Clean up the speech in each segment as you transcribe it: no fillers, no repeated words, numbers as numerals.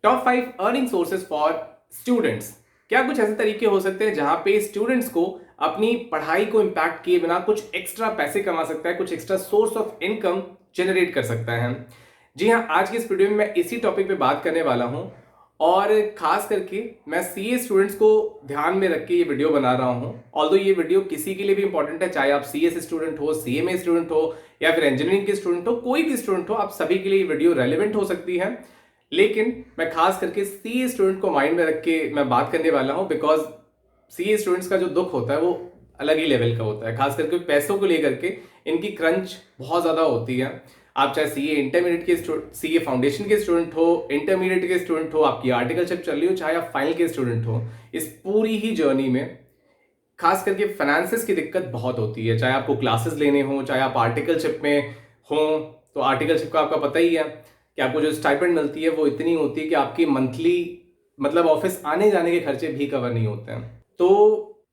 Top 5 earning sources for students. क्या कुछ ऐसे तरीके हो सकते हैं जहां पे स्टूडेंट्स को अपनी पढ़ाई को इम्पैक्ट किए बिना कुछ एक्स्ट्रा पैसे कमा सकता है, कुछ extra source of income generate कर सकता है। जी हाँ, आज की इस वीडियो में मैं इसी टॉपिक पे बात करने वाला हूं और खास करके मैं सीए स्टूडेंट्स को ध्यान में रख के ये वीडियो बना रहा हूं। ऑल्दो ये वीडियो किसी के लिए भी इंपॉर्टेंट है, चाहे आप सीएस स्टूडेंट हो, सीएमए स्टूडेंट हो या फिर इंजीनियरिंग के स्टूडेंट हो, कोई भी स्टूडेंट हो, आप सभी के लिए ये वीडियो रेलिवेंट हो सकती है। लेकिन मैं खास करके सीए स्टूडेंट को माइंड में रख के मैं बात करने वाला हूं, बिकॉज सीए स्टूडेंट्स का जो दुख होता है वो अलग ही लेवल का होता है। खास करके पैसों को लेकर के इनकी क्रंच बहुत ज्यादा होती है। आप चाहे सीए इंटरमीडिएट के सीए फाउंडेशन के स्टूडेंट हो, इंटरमीडिएट के स्टूडेंट हो, आपकी आर्टिकलशिप चल रही हो, चाहे आप फाइनल के स्टूडेंट हो, इस पूरी ही जर्नी में खास करके फाइनेंसिस की दिक्कत बहुत होती है। चाहे आपको क्लासेस लेने हो, चाहे आप आर्टिकलशिप में हो, तो आर्टिकलशिप का आपका पता ही है कि आपको जो स्टाइपेंड मिलती है वो इतनी होती है कि आपकी मंथली मतलब ऑफिस आने जाने के खर्चे भी कवर नहीं होते हैं। तो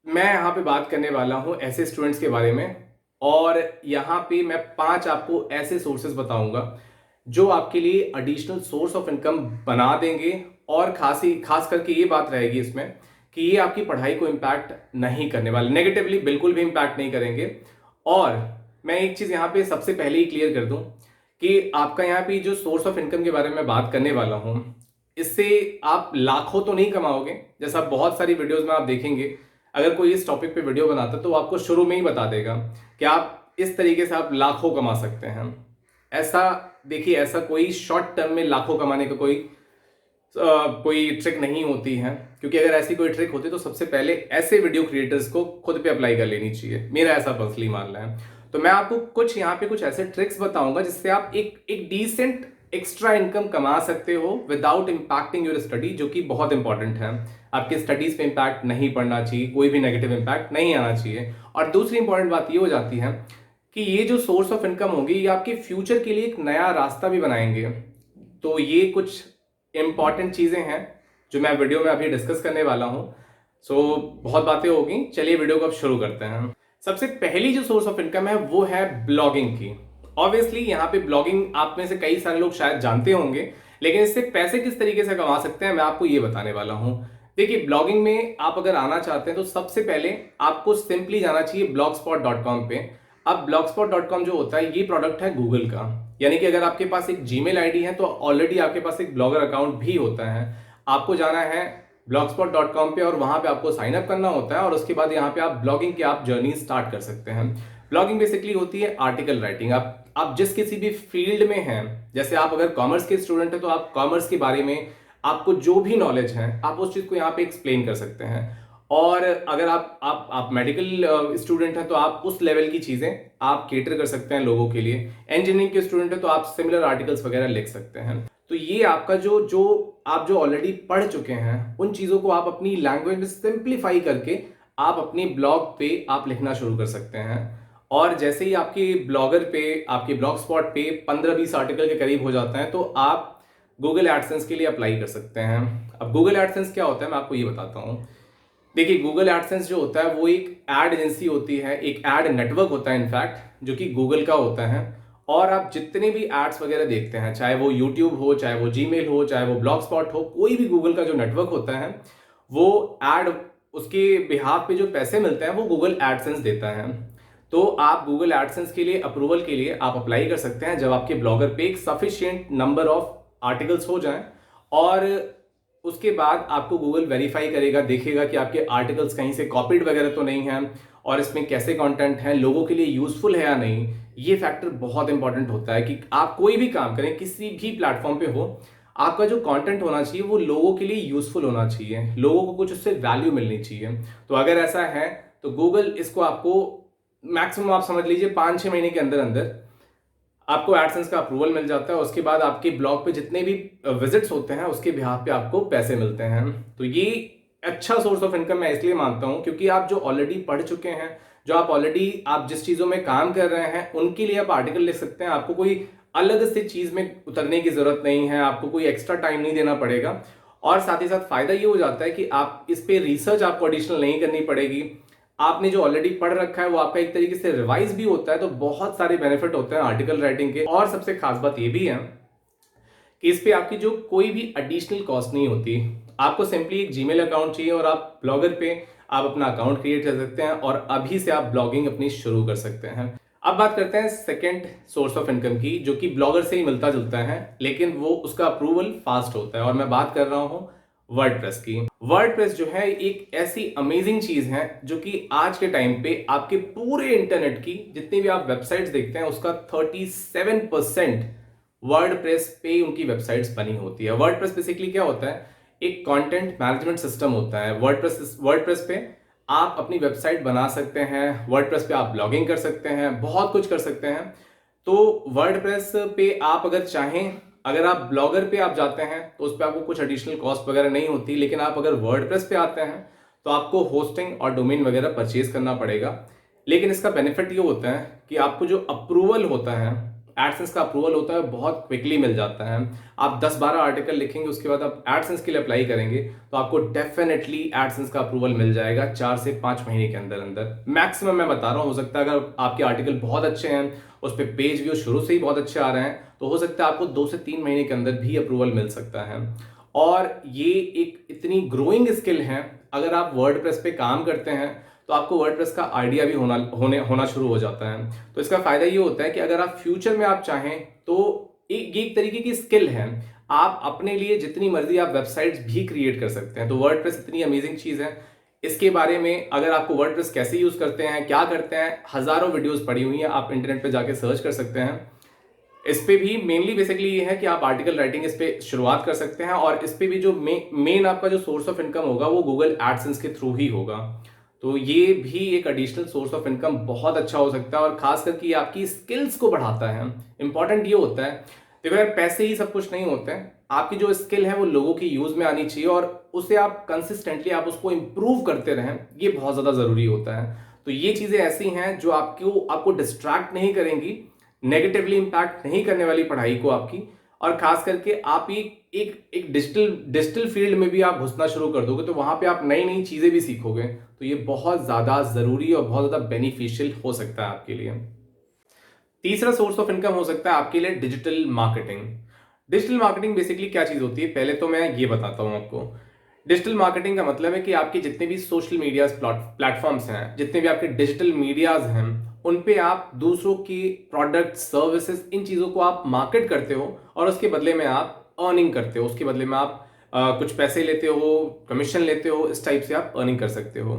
मैं यहाँ पे बात करने वाला हूँ ऐसे स्टूडेंट्स के बारे में, और यहाँ पे मैं 5 आपको ऐसे सोर्सेज बताऊंगा जो आपके लिए एडिशनल सोर्स ऑफ इनकम बना देंगे। और खास करके ये बात रहेगी इसमें कि ये आपकी पढ़ाई को इम्पैक्ट नहीं करने वाले, नेगेटिवली बिल्कुल भी इम्पैक्ट नहीं करेंगे। और मैं एक चीज यहाँ पे सबसे पहले ही क्लियर कर दूं कि आपका यहाँ पे जो सोर्स ऑफ इनकम के बारे में बात करने वाला हूं, इससे आप लाखों तो नहीं कमाओगे। जैसा बहुत सारी वीडियोस में आप देखेंगे, अगर कोई इस टॉपिक पे वीडियो बनाता तो आपको शुरू में ही बता देगा कि आप इस तरीके से आप लाखों कमा सकते हैं। ऐसा देखिए, ऐसा कोई शॉर्ट टर्म में लाखों कमाने का कोई ट्रिक नहीं होती है, क्योंकि अगर ऐसी कोई ट्रिक होती तो सबसे पहले ऐसे वीडियो क्रिएटर्स को खुद पे अप्लाई कर लेनी चाहिए, मेरा ऐसा पर्सनली मानना है। तो मैं आपको कुछ यहाँ पे कुछ ऐसे ट्रिक्स बताऊंगा जिससे आप एक डिसेंट एक्स्ट्रा इनकम कमा सकते हो विदाउट इम्पैक्टिंग योर स्टडी, जो कि बहुत इंपॉर्टेंट है। आपके स्टडीज पे इम्पैक्ट नहीं पड़ना चाहिए, कोई भी नेगेटिव इम्पैक्ट नहीं आना चाहिए। और दूसरी इंपॉर्टेंट बात ये हो जाती है कि ये जो सोर्स ऑफ इनकम होगी ये आपके फ्यूचर के लिए एक नया रास्ता भी बनाएंगे। तो ये कुछ इंपॉर्टेंट चीजें हैं जो मैं वीडियो में अभी डिस्कस करने वाला हूं। सो बहुत बातें होगी, चलिए वीडियो को अब शुरू करते हैं। सबसे पहली जो सोर्स ऑफ इनकम है वो है ब्लॉगिंग की। ऑब्वियसली यहाँ पे ब्लॉगिंग आप में से कई सारे लोग शायद जानते होंगे, लेकिन इससे पैसे किस तरीके से कमा सकते हैं मैं आपको ये बताने वाला हूं। देखिए, ब्लॉगिंग में आप अगर आना चाहते हैं तो सबसे पहले आपको सिंपली जाना चाहिए blogspot.com पे। अब blogspot.com जो होता है ये प्रोडक्ट है गूगल का, यानी कि अगर आपके पास एक जीमेल आईडी है तो ऑलरेडी आपके पास एक ब्लॉगर अकाउंट भी होता है। आपको जाना है blogspot.com पे और वहां पे आपको साइन अप करना होता है, और उसके बाद यहाँ पे आप ब्लॉगिंग की आप जर्नी स्टार्ट कर सकते हैं। ब्लॉगिंग बेसिकली होती है आर्टिकल राइटिंग। आप जिस किसी भी फील्ड में हैं, जैसे आप अगर कॉमर्स के स्टूडेंट हैं तो आप कॉमर्स के बारे में आपको जो भी नॉलेज है आप उस चीज को यहाँ पे एक्सप्लेन कर सकते हैं। और अगर आप मेडिकल स्टूडेंट हैं तो आप उस लेवल की चीजें आप केटर कर सकते हैं लोगों के लिए। इंजीनियरिंग के स्टूडेंट हैं तो आप सिमिलर आर्टिकल्स वगैरह लिख सकते हैं। तो ये आपका जो आप जो ऑलरेडी पढ़ चुके हैं उन चीजों को आप अपनी लैंग्वेज में सिंप्लीफाई करके आप अपनी ब्लॉग पे आप लिखना शुरू कर सकते हैं। और जैसे ही आपकी ब्लॉगर पे, आपके ब्लॉग स्पॉट पे 15-20 आर्टिकल के करीब हो जाता है तो आप गूगल एडसेंस के लिए अप्लाई कर सकते हैं। अब गूगल एडसेंस क्या होता है मैं आपको ये बताता हूँ। देखिए, गूगल एडसेंस जो होता है वो एक एड एजेंसी होती है, एक एड नेटवर्क होता है इनफैक्ट, जो कि गूगल का होता है। और आप जितने भी एड्स वगैरह देखते हैं, चाहे वो यूट्यूब हो, चाहे वो जीमेल हो, चाहे वो ब्लॉग स्पॉट हो, कोई भी गूगल का जो नेटवर्क होता है वो एड, उसके बिहाफ पे जो पैसे मिलते हैं वो गूगल एडसेंस देता है। तो आप गूगल एडसेंस के लिए अप्रूवल के लिए आप अप्लाई कर सकते हैं जब आपके ब्लॉगर पे एक सफिशिएंट नंबर ऑफ आर्टिकल्स हो जाएं, और उसके बाद आपको गूगल वेरीफाई करेगा, देखेगा कि आपके आर्टिकल्स कहीं से कॉपीड वगैरह तो नहीं है, और इसमें कैसे कंटेंट है, लोगों के लिए यूजफुल है या नहीं। ये फैक्टर बहुत इंपॉर्टेंट होता है कि आप कोई भी काम करें, किसी भी प्लेटफॉर्म पे हो, आपका जो कंटेंट होना चाहिए वो लोगों के लिए यूजफुल होना चाहिए, लोगों को कुछ उससे वैल्यू मिलनी चाहिए। तो अगर ऐसा है तो गूगल इसको आपको मैक्सिमम आप समझ लीजिए 5-6 महीने के अंदर अंदर आपको एडसेंस का अप्रूवल मिल जाता है। उसके बाद आपके ब्लॉग पे जितने भी विजिट्स होते हैं उसके बिहाफ पे आपको पैसे मिलते हैं। तो ये अच्छा सोर्स ऑफ इनकम मैं इसलिए मानता हूं क्योंकि आप जो ऑलरेडी पढ़ चुके हैं, जो आप ऑलरेडी आप जिस चीजों में काम कर रहे हैं उनके लिए आप आर्टिकल लिख सकते हैं। आपको कोई अलग से चीज में उतरने की जरूरत नहीं है, आपको कोई एक्स्ट्रा टाइम नहीं देना पड़ेगा। और साथ ही साथ फायदा ये हो जाता है कि आप इस पे रिसर्च आपको एडिशनल नहीं करनी पड़ेगी। आपने जो ऑलरेडी पढ़ रखा है वो आपका एक तरीके से रिवाइज भी होता है। तो बहुत सारे बेनिफिट होते हैं आर्टिकल राइटिंग के। और सबसे खास बात ये भी है इस पे आपकी जो कोई भी एडिशनल कॉस्ट नहीं होती। आपको सिंपली एक जीमेल अकाउंट चाहिए और आप ब्लॉगर पे आप अपना अकाउंट क्रिएट कर सकते हैं और अभी से आप ब्लॉगिंग अपनी शुरू कर सकते हैं। अब बात करते हैं सेकंड सोर्स ऑफ इनकम की, जो कि ब्लॉगर से ही मिलता जुलता है, लेकिन वो उसका अप्रूवल फास्ट होता है, और मैं बात कर रहा हूं वर्डप्रेस की। वर्डप्रेस जो है एक ऐसी अमेजिंग चीज है जो कि आज के टाइम पे आपके पूरे इंटरनेट की जितनी भी आप वेबसाइट्स देखते हैं उसका 37% वर्डप्रेस पे उनकी वेबसाइट्स बनी होती है। वर्डप्रेस बेसिकली क्या होता है, एक कंटेंट मैनेजमेंट सिस्टम होता है। वर्डप्रेस पे आप अपनी वेबसाइट बना सकते हैं, वर्डप्रेस पे आप ब्लॉगिंग कर सकते हैं, बहुत कुछ कर सकते हैं। तो वर्डप्रेस पे आप अगर चाहें, अगर आप ब्लॉगर पे आप जाते हैं तो उस पर आपको कुछ एडिशनल कॉस्ट वगैरह नहीं होती, लेकिन आप अगर वर्डप्रेस पे आते हैं तो आपको होस्टिंग और डोमेन वगैरह परचेज करना पड़ेगा। लेकिन इसका बेनिफिट ये होता है कि आपको जो अप्रूवल होता है, एडसेंस का अप्रूवल होता है, बहुत क्विकली मिल जाता है। आप 10-12 आर्टिकल लिखेंगे, उसके बाद आप एडसेंस के लिए अप्लाई करेंगे तो आपको डेफिनेटली एडसेंस का अप्रूवल मिल जाएगा 4 से 5 महीने के अंदर अंदर मैक्सिमम। मैं बता रहा हूँ, हो सकता है अगर आपके आर्टिकल बहुत अच्छे हैं, उस पर पेज व्यू शुरू से ही बहुत अच्छे आ रहे हैं, तो हो सकता है आपको 2 से 3 महीने के अंदर भी अप्रूवल मिल सकता है। और ये एक इतनी ग्रोइंग स्किल है, अगर आप वर्डप्रेस पे काम करते हैं तो आपको वर्डप्रेस का आइडिया भी होना शुरू हो जाता है। तो इसका फायदा ये होता है कि अगर आप फ्यूचर में आप चाहें तो एक तरीके की स्किल है, आप अपने लिए जितनी मर्जी आप वेबसाइट्स भी क्रिएट कर सकते हैं। तो वर्डप्रेस इतनी अमेजिंग चीज है, इसके बारे में अगर आपको वर्डप्रेस कैसे यूज करते हैं, क्या करते हैं, हजारों वीडियोस पड़ी हुई हैं, आप इंटरनेट पे जाके सर्च कर सकते हैं। इस पे भी मेनली बेसिकली ये है कि आप आर्टिकल राइटिंग इस पे शुरुआत कर सकते हैं, और इस पे भी जो मेन आपका जो सोर्स ऑफ इनकम होगा वो गूगल एडसेंस के थ्रू ही होगा। तो ये भी एक एडिशनल सोर्स ऑफ इनकम बहुत अच्छा हो सकता है, और खास करके ये आपकी स्किल्स को बढ़ाता है। इंपॉर्टेंट ये होता है, देखो यार, पैसे ही सब कुछ नहीं होते हैं, आपकी जो स्किल है वो लोगों की यूज में आनी चाहिए, और उसे आप कंसिस्टेंटली आप उसको इंप्रूव करते रहें, ये बहुत ज्यादा जरूरी होता है। तो ये चीजें ऐसी हैं जो आपको डिस्ट्रैक्ट नहीं करेंगी, नेगेटिवली इंपैक्ट नहीं करने वाली पढ़ाई को आपकी, और खास करके आप एक डिजिटल फील्ड में भी आप घुसना शुरू कर दोगे तो वहां पे आप नई नई चीजें भी सीखोगे। तो ये बहुत ज्यादा जरूरी और बहुत ज्यादा बेनिफिशियल हो सकता है आपके लिए। तीसरा सोर्स ऑफ इनकम हो सकता है आपके लिए digital marketing. Digital marketing basically क्या चीज होती है, पहले तो मैं ये बताता हूं आपको। डिजिटल मार्केटिंग का मतलब है कि आपके जितने भी सोशल मीडिया प्लेटफॉर्म्स हैं, जितने भी आपके डिजिटल मीडियाज हैं, उन पे आप दूसरों की प्रोडक्ट, सर्विसेज, इन चीजों को आप मार्केट करते हो, और उसके बदले में आप अर्निंग करते हो, उसके बदले में आप कुछ पैसे लेते हो, कमीशन लेते हो, इस टाइप से आप अर्निंग कर सकते हो।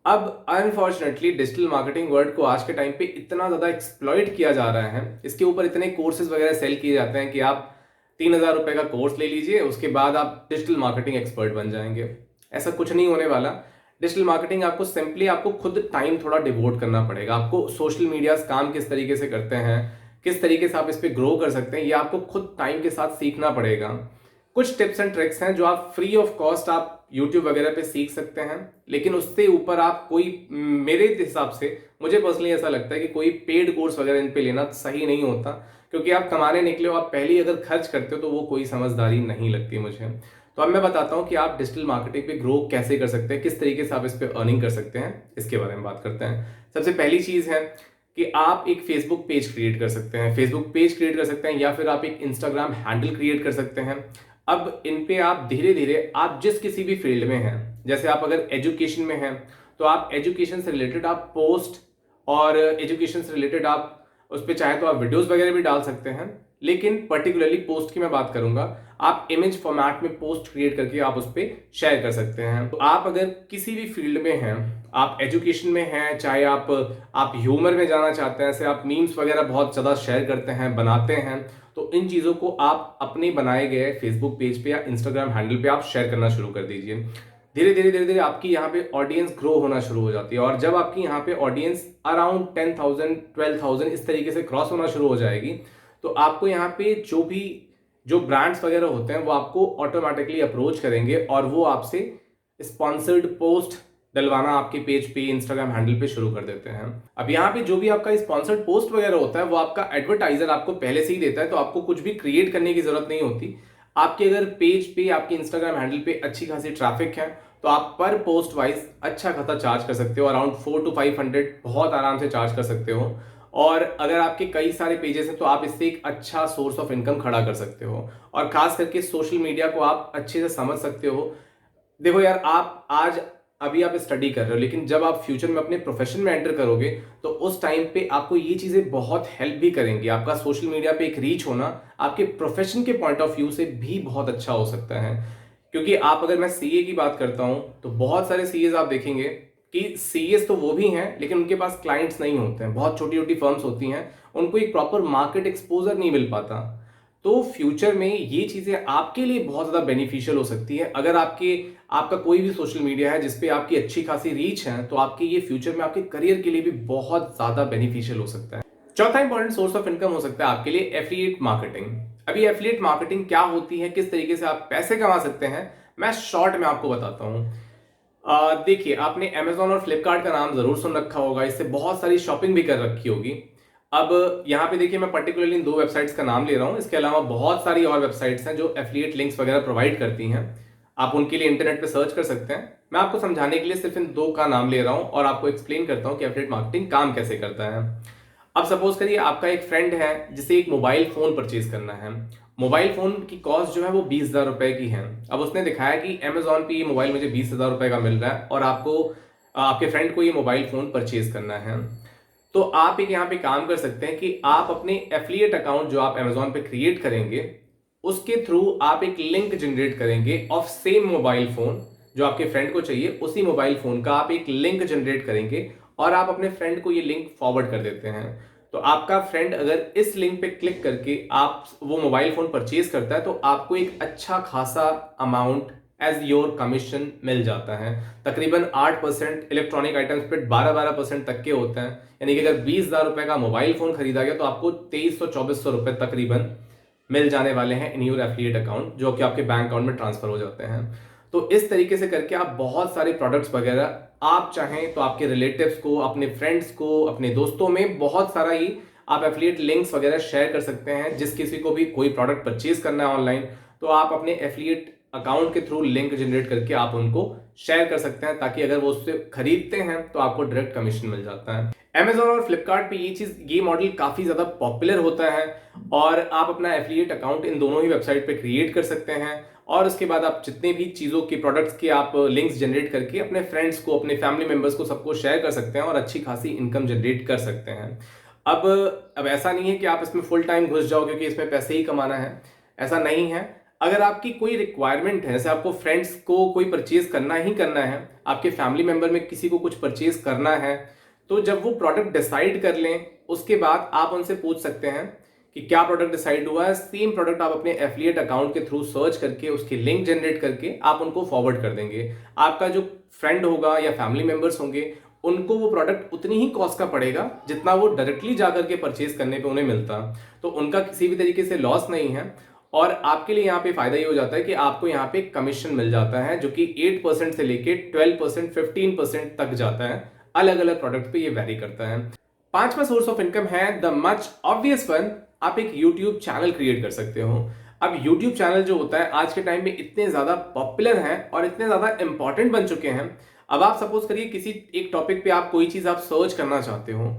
अब अनफॉर्चुनेटली डिजिटल मार्केटिंग वर्ड को आज के टाइम पे इतना ज्यादा एक्सप्लॉइट किया जा रहा है, इसके ऊपर इतने कोर्सेज वगैरह सेल किए जाते हैं कि आप 3,000 रुपए का कोर्स ले लीजिए, उसके बाद आप डिजिटल मार्केटिंग एक्सपर्ट बन जाएंगे। ऐसा कुछ नहीं होने वाला। डिजिटल मार्केटिंग आपको सिंपली आपको खुद टाइम थोड़ा डिवोट करना पड़ेगा। आपको सोशल मीडिया काम किस तरीके से करते हैं, किस तरीके से आप इस पर ग्रो कर सकते हैं, ये आपको खुद टाइम के साथ सीखना पड़ेगा। कुछ टिप्स एंड ट्रिक्स हैं जो आप फ्री ऑफ कॉस्ट आप यूट्यूब वगैरह पे सीख सकते हैं, लेकिन उससे ऊपर आप कोई, मेरे हिसाब से मुझे पर्सनली ऐसा लगता है कि कोई पेड कोर्स वगैरह इन पे लेना सही नहीं होता, क्योंकि आप कमाने निकले हो, आप पहले ही अगर खर्च करते हो तो वो कोई समझदारी नहीं लगती मुझे। तो अब मैं बताता हूँ कि आप डिजिटल मार्केटिंग पे ग्रो कैसे कर सकते हैं, किस तरीके से आप इस पे अर्निंग कर सकते हैं, इसके बारे में बात करते हैं। सबसे पहली चीज है कि आप एक फेसबुक पेज क्रिएट कर सकते हैं, फेसबुक पेज क्रिएट कर सकते हैं, या फिर आप एक इंस्टाग्राम हैंडल क्रिएट कर सकते हैं। अब इन पे आप धीरे धीरे, आप जिस किसी भी फील्ड में हैं, जैसे आप अगर एजुकेशन में हैं तो आप एजुकेशन से रिलेटेड आप पोस्ट, और एजुकेशन से रिलेटेड आप उस पर चाहे तो आप वीडियोस वगैरह भी डाल सकते हैं, लेकिन पर्टिकुलरली पोस्ट की मैं बात करूंगा, आप इमेज फॉर्मेट में पोस्ट क्रिएट करके आप उस पर शेयर कर सकते हैं। तो आप अगर किसी भी फील्ड में हैं, आप एजुकेशन में हैं, चाहे आप ह्यूमर में जाना चाहते हैं, ऐसे आप मीम्स वगैरह बहुत ज़्यादा शेयर करते हैं, बनाते हैं, तो इन चीज़ों को आप अपने बनाए गए फेसबुक पेज पे या इंस्टाग्राम हैंडल पे आप शेयर करना शुरू कर दीजिए। धीरे धीरे आपकी यहाँ पे ऑडियंस ग्रो होना शुरू हो जाती है, और जब आपकी यहाँ पे ऑडियंस अराउंड 10,000 12,000 इस तरीके से क्रॉस होना शुरू हो जाएगी, तो आपको यहाँ पे जो ब्रांड्स वगैरह होते हैं वो आपको ऑटोमेटिकली अप्रोच करेंगे, और वो आपसे स्पॉन्सर्ड पोस्ट डलवाना आपके पेज पे, इंस्टाग्राम हैंडल पे शुरू कर देते हैं। अब यहाँ पे जो भी आपका स्पॉन्सर्ड पोस्ट वगैरह होता है वो आपका एडवर्टाइजर आपको पहले से ही देता है, तो आपको कुछ भी क्रिएट करने की जरूरत नहीं होती। आपके अगर पेज पे, आपके इंस्टाग्राम हैंडल पे अच्छी खासी ट्रैफिक है तो आप पर पोस्ट वाइज अच्छा खासा चार्ज कर सकते हो, अराउंड 400 to 500 बहुत आराम से चार्ज कर सकते हो। और अगर आपके कई सारे पेजेस हैं तो आप इससे एक अच्छा सोर्स ऑफ इनकम खड़ा कर सकते हो। और खास करके सोशल मीडिया को आप अच्छे से समझ सकते हो। देखो यार, आप आज अभी आप स्टडी कर रहे हो, लेकिन जब आप फ्यूचर में अपने प्रोफेशन में एंटर करोगे तो उस टाइम पे आपको ये चीजें बहुत हेल्प भी करेंगी। आपका सोशल मीडिया पे एक रीच होना आपके प्रोफेशन के पॉइंट ऑफ व्यू से भी बहुत अच्छा हो सकता है। क्योंकि आप, अगर मैं सीए की बात करता हूं तो बहुत सारे सीएस आप देखेंगे कि सीएस तो वो भी हैं लेकिन उनके पास क्लाइंट्स नहीं होते हैं, बहुत छोटी छोटी फर्म्स होती हैं, उनको एक प्रॉपर मार्केट एक्सपोजर नहीं मिल पाता। तो फ्यूचर में ये चीजें आपके लिए बहुत ज्यादा बेनिफिशियल हो सकती है। अगर आपका कोई भी सोशल मीडिया है जिसपे आपकी अच्छी खासी रीच है तो आपके ये फ्यूचर में आपके करियर के लिए भी बहुत ज्यादा बेनिफिशियल हो सकता है। चौथा इंपॉर्टेंट सोर्स ऑफ इनकम हो सकता है आपके लिए एफिलिएट मार्केटिंग। अभी एफिलिएट मार्केटिंग क्या होती है, किस तरीके से आप पैसे कमा सकते हैं, मैं शॉर्ट में आपको बताता हूं। देखिए, आपने Amazon और फ्लिपकार्ट का नाम जरूर सुन रखा होगा, इससे बहुत सारी शॉपिंग भी कर रखी होगी। अब यहाँ पे देखिए, मैं पर्टिकुलरली इन 2 वेबसाइट्स का नाम ले रहा हूँ, इसके अलावा बहुत सारी और वेबसाइट्स हैं जो एफिलिएट लिंक्स वगैरह प्रोवाइड करती हैं। आप उनके लिए इंटरनेट पे सर्च कर सकते हैं। मैं आपको समझाने के लिए सिर्फ इन 2 का नाम ले रहा हूँ और आपको एक्सप्लेन करता हूँ कि एफिलिएट मार्केटिंग काम कैसे करता है। अब सपोज करिए आपका एक फ्रेंड है जिसे एक मोबाइल फोन परचेज करना है। मोबाइल फोन की कॉस्ट जो है वो 20,000 रुपए की है। अब उसने दिखाया कि Amazon पे ये मोबाइल मुझे 20,000 रुपए का मिल रहा है और आपके फ्रेंड को ये मोबाइल फोन परचेज करना है। तो आप एक यहाँ पे काम कर सकते हैं कि आप अपने एफिलिएट अकाउंट जो आप Amazon पे क्रिएट करेंगे उसके थ्रू आप एक लिंक जनरेट करेंगे ऑफ सेम मोबाइल फोन। जो आपके फ्रेंड को चाहिए उसी मोबाइल फोन का आप एक लिंक जनरेट करेंगे और आप अपने फ्रेंड को ये लिंक फॉरवर्ड कर देते हैं। तो आपका फ्रेंड अगर इस लिंक पे क्लिक करके आप वो मोबाइल फोन परचेज करता है तो आपको एक अच्छा खासा अमाउंट एज योर कमीशन मिल जाता है। तकरीबन 8%, इलेक्ट्रॉनिक आइटम्स पे 12% तक के होते हैं। यानी कि अगर 20,000 रुपए का मोबाइल फोन खरीदा गया तो आपको 2300-2400 रुपए तकरीबन मिल जाने वाले हैं इन योर एफिलिएट अकाउंट, जो कि आपके बैंक अकाउंट में ट्रांसफर हो जाते हैं। तो इस तरीके से करके आप बहुत सारे प्रोडक्ट्स वगैरह आप चाहें तो आपके रिलेटिव्स को, अपने फ्रेंड्स को, अपने दोस्तों में बहुत सारा ही आप एफिलिएट लिंक्स वगैरह शेयर कर सकते हैं। जिस किसी को भी कोई प्रोडक्ट परचेज करना है ऑनलाइन तो आप अपने एफिलिएट अकाउंट के थ्रू लिंक जनरेट करके आप उनको शेयर कर सकते हैं, ताकि अगर वो उससे खरीदते हैं तो आपको डायरेक्ट कमीशन मिल जाता है। Amazon और फ्लिपकार्ट पे ये मॉडल काफी ज्यादा पॉपुलर होता है और आप अपना एफिलिएट अकाउंट इन दोनों ही वेबसाइट पे क्रिएट कर सकते हैं और उसके बाद आप जितने भी चीजों के प्रोडक्ट्स के आप लिंक्स जनरेट करके अपने फ्रेंड्स को, अपने फैमिली मेंबर्स को, सबको शेयर कर सकते हैं और अच्छी खासी इनकम जनरेट कर सकते हैं। अब ऐसा नहीं है कि आप इसमें फुल टाइम घुस जाओ क्योंकि इसमें पैसे ही कमाना है, ऐसा नहीं है। अगर आपकी कोई रिक्वायरमेंट है, जैसे आपको फ्रेंड्स को कोई परचेज करना ही करना है, आपके फैमिली मेंबर में किसी को कुछ परचेज करना है, तो जब वो प्रोडक्ट डिसाइड कर लें उसके बाद आप उनसे पूछ सकते हैं कि क्या प्रोडक्ट डिसाइड हुआ है। सेम प्रोडक्ट आप अपने एफिलिएट अकाउंट के थ्रू सर्च करके उसकी लिंक जनरेट करके आप उनको फॉरवर्ड कर देंगे। आपका जो फ्रेंड होगा या फैमिली मेंबर्स होंगे उनको वो प्रोडक्ट उतनी ही कॉस्ट का पड़ेगा जितना वो डायरेक्टली जाकर के परचेज करने पे उन्हें मिलता। तो उनका किसी भी तरीके से लॉस नहीं है और आपके लिए यहाँ पे फायदा ये हो जाता है कि आपको यहाँ पे कमीशन मिल जाता है जो कि 8% से लेके 12%, 15% तक जाता है। अलग अलग प्रोडक्ट पे ये वेरी करता है। पांचवा सोर्स ऑफ इनकम है द मच ऑब्वियस वन, आप एक यूट्यूब चैनल क्रिएट कर सकते हो। अब यूट्यूब चैनल जो होता है आज के टाइम में इतने ज्यादा पॉपुलर हैं और इतने ज्यादा इंपॉर्टेंट बन चुके हैं। अब आप सपोज करिए किसी एक टॉपिक पे आप कोई चीज आप सर्च करना चाहते हो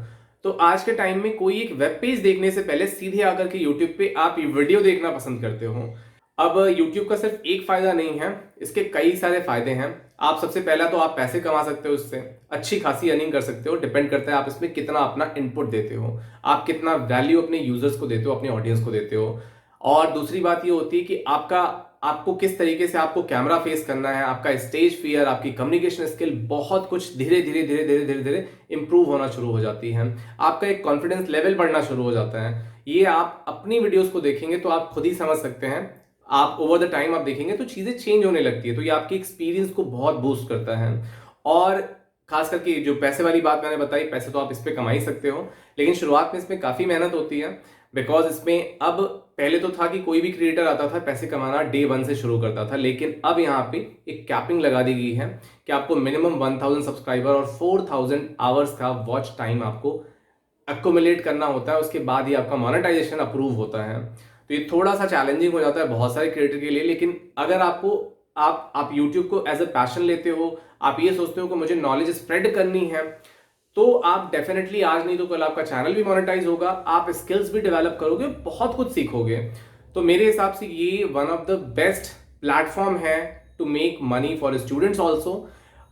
तो आज के टाइम में कोई एक वेब पेज देखने से पहले सीधे आकर के यूट्यूब पे आप वीडियो देखना पसंद करते हो। अब यूट्यूब का सिर्फ एक फायदा नहीं है, इसके कई सारे फायदे हैं। आप सबसे पहला तो आप पैसे कमा सकते हो, इससे अच्छी खासी अर्निंग कर सकते हो। डिपेंड करता है आप इसमें कितना अपना इनपुट देते हो, आप कितना वैल्यू अपने यूजर्स को देते हो, अपने ऑडियंस को देते हो। और दूसरी बात ये होती है कि आपको किस तरीके से आपको कैमरा फेस करना है, आपका स्टेज फियर, आपकी कम्युनिकेशन स्किल, बहुत कुछ धीरे धीरे धीरे धीरे धीरे धीरे इंप्रूव होना शुरू हो जाती है। आपका एक कॉन्फिडेंस लेवल बढ़ना शुरू हो जाता है। ये आप अपनी वीडियोस को देखेंगे तो आप खुद ही समझ सकते हैं। आप ओवर द टाइम आप देखेंगे तो चीजें चेंज होने लगती है, तो ये आपकी एक्सपीरियंस को बहुत बूस्ट करता है। और खास करके जो पैसे वाली बात मैंने बताई, पैसे तो आप इस पे कमा ही सकते हो, लेकिन शुरुआत में इसमें काफी मेहनत होती है। बिकॉज इसमें अब पहले तो था कि कोई भी क्रिएटर आता था पैसे कमाना डे 1 से शुरू करता था, लेकिन अब यहाँ पे एक कैपिंग लगा दी गई है कि आपको मिनिमम 1000 सब्सक्राइबर और 4000 आवर्स का वॉच टाइम आपको एक्युमुलेट करना होता है, उसके बाद ही आपका मोनेटाइजेशन अप्रूव होता है। तो ये थोड़ा सा चैलेंजिंग हो जाता है बहुत सारे क्रिएटर के लिए, लेकिन अगर आप YouTube को एज अ पैशन लेते हो, आप ये सोचते हो कि मुझे नॉलेज स्प्रेड करनी है, तो आप डेफिनेटली आज नहीं तो कल आपका चैनल भी मोनेटाइज होगा, आप स्किल्स भी डेवलप करोगे, बहुत कुछ सीखोगे। तो मेरे हिसाब से ये one of the best platform है to make money for students also.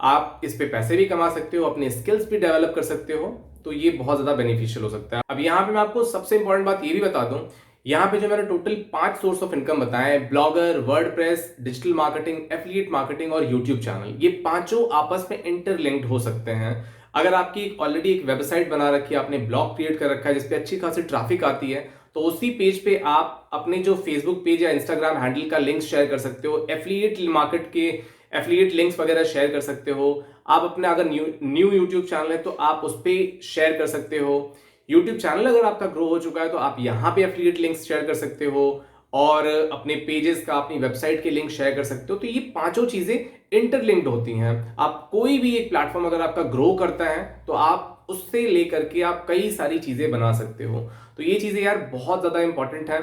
आप इस पे पैसे भी कमा सकते हो, अपने स्किल्स भी डेवलप कर सकते हो, तो ये बहुत ज्यादा बेनिफिशियल हो सकता है। अब यहाँ पे मैं आपको सबसे इंपॉर्टेंट बात ये भी बता दूं, यहाँ पे जो मैंने टोटल 5 सोर्स ऑफ इनकम बताए हैं, blogger, WordPress, digital marketing, affiliate marketing और यूट्यूब चैनल, ये पांचों आपस में इंटरलिंक्ड हो सकते हैं। अगर आपकी ऑलरेडी एक वेबसाइट बना रखी है, आपने ब्लॉग क्रिएट कर रखा है जिसपे अच्छी खासी ट्रैफिक आती है, तो उसी पेज पे आप अपने जो फेसबुक पेज या इंस्टाग्राम हैंडल का लिंक शेयर कर सकते हो, एफिलिएट मार्केट के एफिलिएट लिंक्स वगैरह शेयर कर सकते हो। आप अपने अगर न्यू यूट्यूब चैनल है तो आप उस पर शेयर कर सकते हो। यूट्यूब चैनल अगर आपका ग्रो हो चुका है तो आप यहाँ पे एफिलिएट लिंक्स शेयर कर सकते हो और अपने पेजेस का, अपनी वेबसाइट के लिंक शेयर कर सकते हो। तो ये पांचों चीजें इंटरलिंक्ड होती हैं। आप कोई भी एक प्लेटफॉर्म अगर आपका ग्रो करता है तो आप उससे लेकर के आप कई सारी चीजें बना सकते हो। तो ये चीजें यार बहुत ज्यादा इंपॉर्टेंट है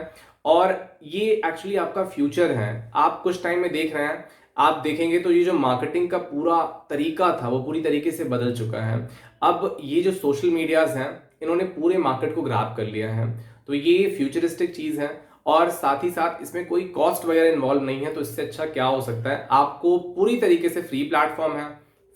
और ये एक्चुअली आपका फ्यूचर है। आप कुछ टाइम में देख रहे हैं, आप देखेंगे तो ये जो मार्केटिंग का पूरा तरीका था वो पूरी तरीके से बदल चुका है। अब ये जो सोशल मीडियाज हैं इन्होंने पूरे मार्केट को ग्रैब कर लिया है। तो ये फ्यूचरिस्टिक चीज है और साथ ही साथ इसमें कोई कॉस्ट वगैरह इन्वॉल्व नहीं है। तो इससे अच्छा क्या हो सकता है, आपको पूरी तरीके से फ्री प्लेटफॉर्म है,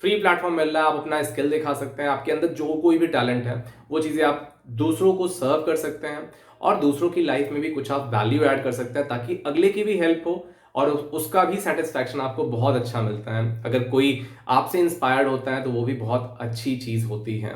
फ्री प्लेटफॉर्म मिल रहा है, आप अपना स्किल दिखा सकते हैं, आपके अंदर जो कोई भी टैलेंट है वो चीजें आप दूसरों को सर्व कर सकते हैं और दूसरों की लाइफ में भी कुछ आप वैल्यू ऐड कर सकते हैं ताकि अगले की भी हेल्प हो और उसका भी सेटिस्फैक्शन आपको बहुत अच्छा मिलता है। अगर कोई आपसे इंस्पायर्ड होता है तो वो भी बहुत अच्छी चीज होती है।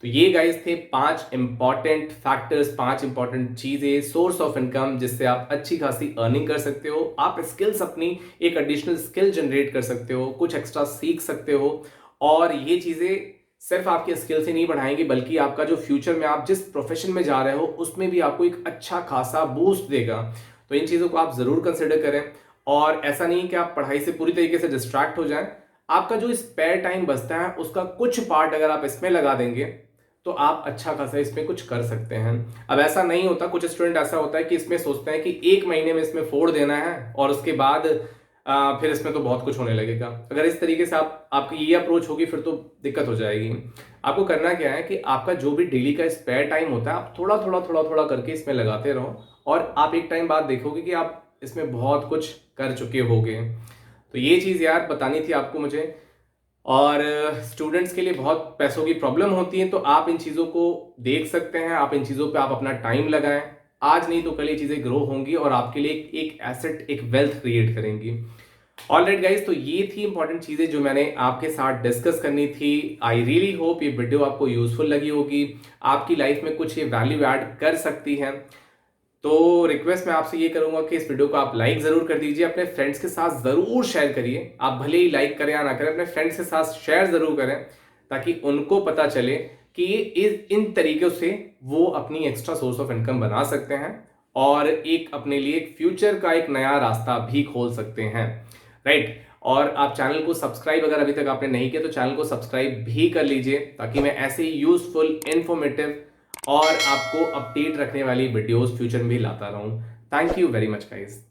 तो ये गाइस थे 5 इंपॉर्टेंट फैक्टर्स, 5 इंपॉर्टेंट चीजें, सोर्स ऑफ इनकम जिससे आप अच्छी खासी अर्निंग कर सकते हो। आप स्किल्स, अपनी एक एडिशनल स्किल जनरेट कर सकते हो, कुछ एक्स्ट्रा सीख सकते हो और ये चीजें सिर्फ आपके स्किल से नहीं बढ़ाएंगे बल्कि आपका जो फ्यूचर में आप जिस प्रोफेशन में जा रहे हो उसमें भी आपको एक अच्छा खासा बूस्ट देगा। तो इन चीजों को आप जरूर कंसिडर करें और ऐसा नहीं कि आप पढ़ाई से पूरी तरीके से डिस्ट्रैक्ट हो जाएं। आपका जो स्पेयर टाइम बचता है उसका कुछ पार्ट अगर आप इसमें लगा देंगे तो आप अच्छा खासा इसमें कुछ कर सकते हैं। अब ऐसा नहीं होता, कुछ स्टूडेंट ऐसा होता है कि इसमें सोचते हैं कि 1 महीने में इसमें फोड़ देना है और उसके बाद फिर इसमें तो बहुत कुछ होने लगेगा। अगर इस तरीके से आपकी ये अप्रोच होगी फिर तो दिक्कत हो जाएगी। आपको करना क्या है कि आपका जो भी डेली का स्पेयर टाइम होता है आप थोड़ा थोड़ा थोड़ा थोड़ा करके इसमें लगाते रहो और आप एक टाइम बाद देखोगे कि आप इसमें बहुत कुछ कर चुके होगे। तो ये चीज़ यार बतानी थी आपको मुझे। और स्टूडेंट्स के लिए बहुत पैसों की प्रॉब्लम होती है तो आप इन चीज़ों को देख सकते हैं, आप इन चीज़ों पे आप अपना टाइम लगाएं। आज नहीं तो कल ये चीज़ें ग्रो होंगी और आपके लिए एक एसेट, एक वेल्थ क्रिएट करेंगी। ऑलराइट गाइस, तो ये थी इंपॉर्टेंट चीज़ें जो मैंने आपके साथ डिस्कस करनी थी। आई रियली होप ये वीडियो आपको यूजफुल लगी होगी, आपकी लाइफ में कुछ ये वैल्यू ऐड कर सकती है। तो रिक्वेस्ट मैं आपसे ये करूंगा कि इस वीडियो को आप लाइक जरूर कर दीजिए, अपने फ्रेंड्स के साथ जरूर शेयर करिए। आप भले ही लाइक करें या ना करें, अपने फ्रेंड्स के साथ शेयर जरूर करें ताकि उनको पता चले कि इन तरीकों से वो अपनी एक्स्ट्रा सोर्स ऑफ इनकम बना सकते हैं और एक अपने लिए एक फ्यूचर का एक नया रास्ता भी खोल सकते हैं, राइट। और आप चैनल को सब्सक्राइब अगर अभी तक आपने नहीं किया तो चैनल को सब्सक्राइब भी कर लीजिए ताकि मैं ऐसे ही यूजफुल, इंफॉर्मेटिव और आपको अपडेट रखने वाली वीडियोस फ्यूचर में भी लाता रहूं। Thank you very much guys.